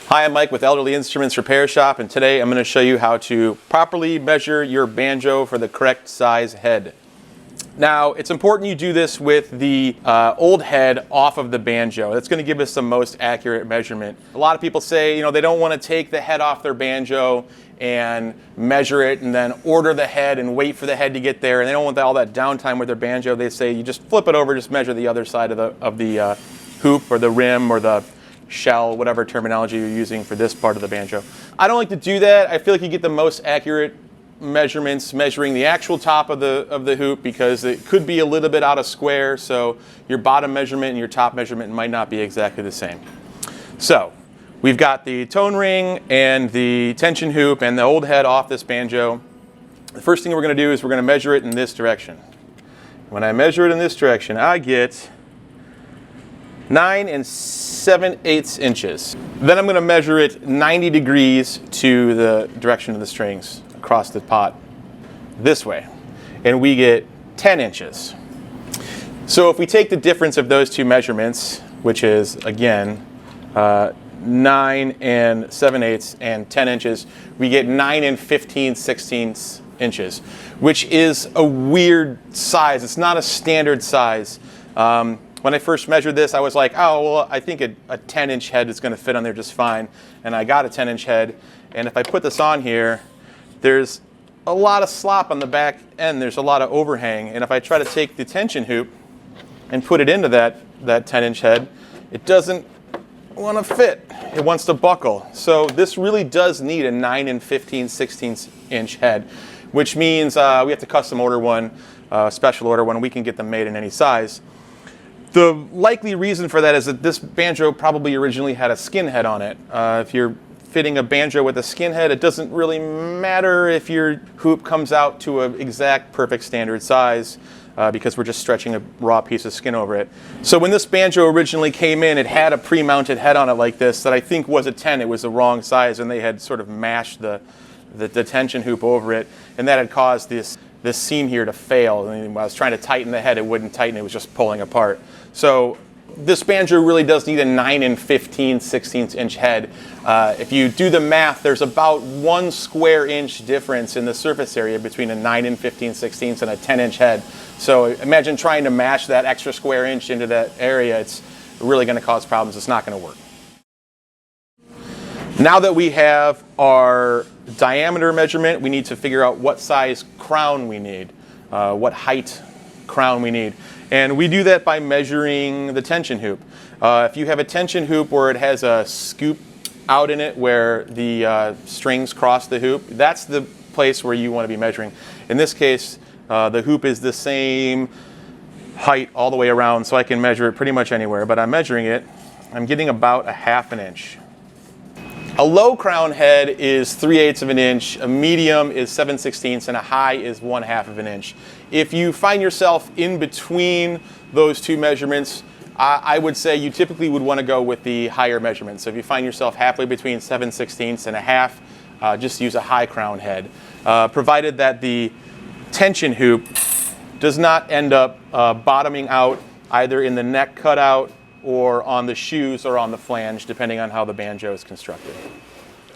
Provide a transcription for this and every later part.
Hi, I'm Mike with Elderly Instruments Repair Shop, and today I'm going to show you how to properly measure your banjo for the correct size head. Now, it's important you do this with the old head off of the banjo. That's going to give us the most accurate measurement. A lot of people say, they don't want to take the head off their banjo and measure it and then order the head and wait for the head to get there, and they don't want all that downtime with their banjo. They say you just flip it over, just measure the other side of the hoop or the rim or the shell, whatever terminology you're using for this part of the banjo. I don't like to do that. I feel like you get the most accurate measurements measuring the actual top of the hoop, because it could be a little bit out of square, so your bottom measurement and your top measurement might not be exactly the same. So we've got the tone ring and the tension hoop and the old head off this banjo. The first thing we're going to do is we're going to measure it in this direction. When I measure it in this direction, I get 9 7/8 inches. Then I'm going to measure it 90 degrees to the direction of the strings across the pot this way, and we get 10 inches. So if we take the difference of those two measurements, which is again 9 7/8 and 10 inches, we get 9 15/16 inches, which is a weird size. It's not a standard size. When I first measured this, I was like, oh, well, I think a 10-inch head is going to fit on there just fine. And I got a 10-inch head. And if I put this on here, there's a lot of slop on the back end. There's a lot of overhang. And if I try to take the tension hoop and put it into that 10-inch head, it doesn't want to fit. It wants to buckle. So this really does need a 9 15/16 inch head, which means we have to custom order one, special order one. We can get them made in any size. The likely reason for that is that this banjo probably originally had a skin head on it. If you're fitting a banjo with a skin head, it doesn't really matter if your hoop comes out to an exact perfect standard size, because we're just stretching a raw piece of skin over it. So when this banjo originally came in, it had a pre-mounted head on it like this that I think was a 10. It was the wrong size, and they had sort of mashed the tension hoop over it, and that had caused this seam here to fail. And when I was trying to tighten the head, it wouldn't tighten. It was just pulling apart. So this banjo really does need a 9 15/16 inch head. If you do the math, there's about 1 square inch difference in the surface area between a 9 15/16 and a 10-inch head. So imagine trying to mash that extra square inch into that area. It's really going to cause problems. It's not going to work. Now that we have our diameter measurement, we need to figure out what size crown we need, what height crown we need. And we do that by measuring the tension hoop. If you have a tension hoop where it has a scoop out in it where the strings cross the hoop, that's the place where you want to be measuring. In this case, the hoop is the same height all the way around, so I can measure it pretty much anywhere, but I'm measuring it. I'm getting about a 1/2 inch. A low crown head is 3/8 of an inch, a medium is 7/16, and a high is 1/2 of an inch. If you find yourself in between those two measurements, I would say you typically would want to go with the higher measurement. So if you find yourself halfway between 7/16 and a half, just use a high crown head, provided that the tension hoop does not end up bottoming out either in the neck cutout or on the shoes or on the flange, depending on how the banjo is constructed.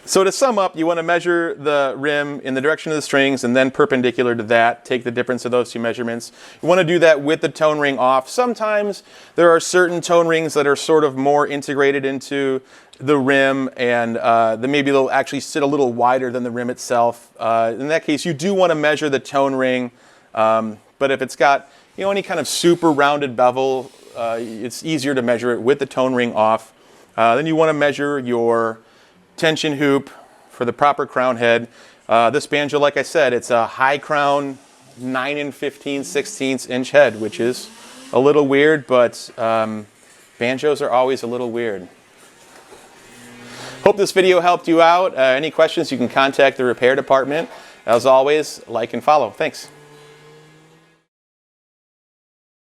So to sum up, you want to measure the rim in the direction of the strings and then perpendicular to that. Take the difference of those two measurements. You want to do that with the tone ring off. Sometimes there are certain tone rings that are sort of more integrated into the rim, and then maybe they'll actually sit a little wider than the rim itself. In that case, you do want to measure the tone ring, but if it's got any kind of super rounded bevel, it's easier to measure it with the tone ring off. Then you want to measure your tension hoop for the proper crown head. This banjo, like I said, it's a high crown 9 15/16 inch head, which is a little weird, but banjos are always a little weird. Hope this video helped you out. Any questions, you can contact the repair department. As always, like and follow. Thanks.